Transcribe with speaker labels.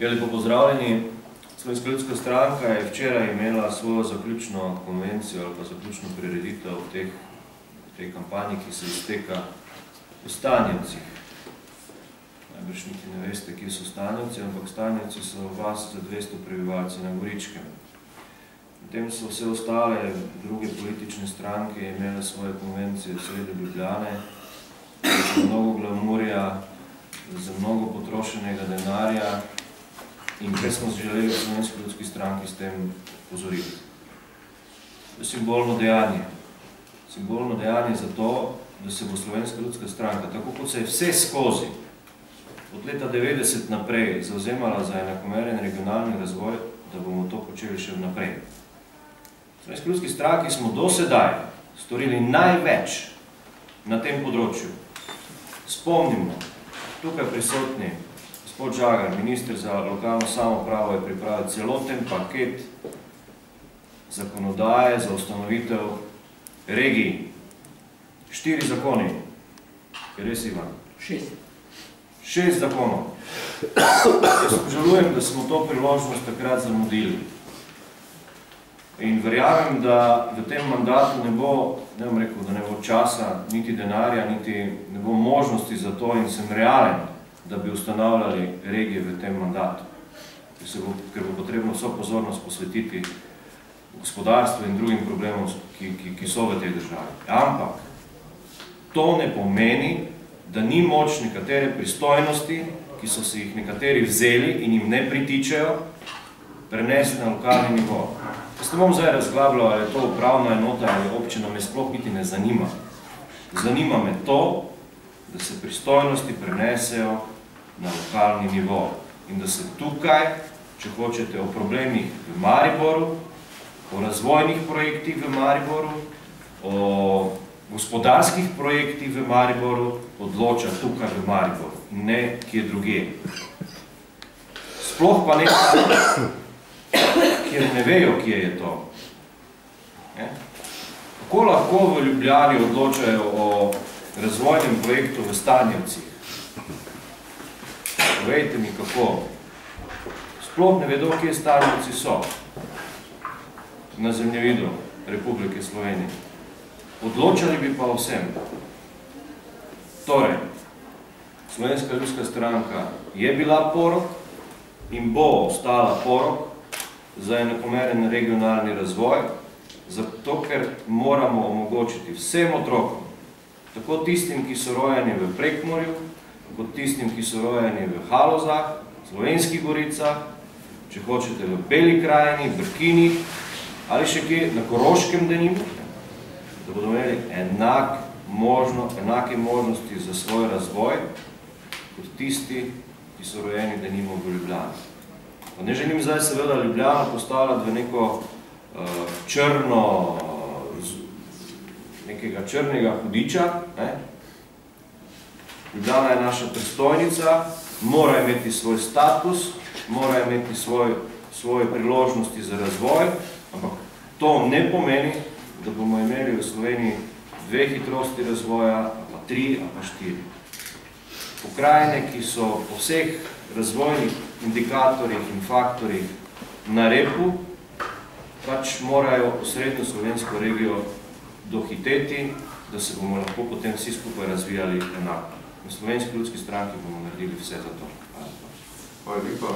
Speaker 1: Lepo pozdravljeni. Slovenska ljudska stranka je včeraj imela svojo zaključno konvencijo ali pa zaključno prireditev v tej kampanji, ki se izteka v Stanjevcih. Najbrž niti ne veste, kje so Stanjevci, ampak Stanjevci so vas za 200 prebivalci na Goričkem. Potem so vse ostale druge politične stranke imele svoje konvencije sredi Ljubljane, z mnogo glamurja, z mnogo potrošenega denarja. In kaj smo želeli v Slovenski ljudski stranki s tem pozoriti? To je simbolno dejanje. Simbolno dejanje za to, da se bo Slovenska ljudska stranka, tako kot se je vse skozi, od leta 90 naprej, zavzemala za enakomeren regionalni razvoj, da bomo to počeli še naprej. V Slovenski ljudski stranki smo do sedaj storili največ na tem področju. Spomnimo, tukaj prisotni, gospod Žagar, minister za lokalno samoupravo, je pripravil celoten paket zakonodaje za ustanovitev regij. 4 zakoni. Je res, Ivan? 6 zakonov. Jaz obžalujem, da smo to priložnost takrat zamudili. In verjamem, da v tem mandatu ne bo, ne bom rekel, da ne bo časa, niti denarja, niti ne bo možnosti za to in sem realen, da bi ustanavljali regije v tem mandatu, ker bo potrebno vso pozornost posvetiti gospodarstvu in drugim problemom, ki so v tej državi. Ampak to ne pomeni, da ni moč nekatere pristojnosti, ki so se jih nekateri vzeli in jim ne pritičejo, prenesti na lokalni nivo. Jaz ne bom zdaj razglabljal, ali je to upravna enota ali občina, me sploh niti ne zanima. Zanima me to, da se pristojnosti prenesejo na lokalni nivo in da se tukaj, če hočete, o problemih v Mariboru, o razvojnih projektih v Mariboru, o gospodarskih projektih v Mariboru odloča tukaj v Mariboru in ne kje drugje. Sploh pa ne tam, kjer ne vejo, kje je to. Kako lahko v Ljubljani odločajo o razvojnem projektu v Stanjevcih? Povejte mi, kako. Sploh ne vedo, kje Stanjevci so na zemljevidu Republike Slovenije. Odločali bi pa vsem. Torej, Slovenska ljudska stranka je bila porok in bo ostala porok za enakomeren regionalni razvoj, zato ker moramo omogočiti vsem otrokom, tako tistim, ki so rojeni v Prekmurju, kot tistim, ki so rojeni v Halozah, Slovenskih goricah, če hočete v Beli krajini, Brkinih ali še kje na Koroškem denimo, da bodo imeli enake možnosti za svoj razvoj, kot tisti, ki so rojeni denimo v Ljubljani. Pa ne želim zdaj seveda Ljubljano postavljati v neko nekega črnega hudiča. Ljubljana je naša prestolnica, mora imeti svoj status, mora imeti svoje priložnosti za razvoj, ampak to ne pomeni, da bomo imeli v Sloveniji 2 hitrosti razvoja, ali pa 3, ali pa 4. Pokrajine, ki so po vseh razvojnih indikatorjih in faktorjih na repu, pač morajo osrednjo slovensko regijo dohiteti, da se bomo lahko potem vsi skupaj razvijali enako. V Slovenski ljudski stranki bomo naredili vse za to.
Speaker 2: Hvala lepa.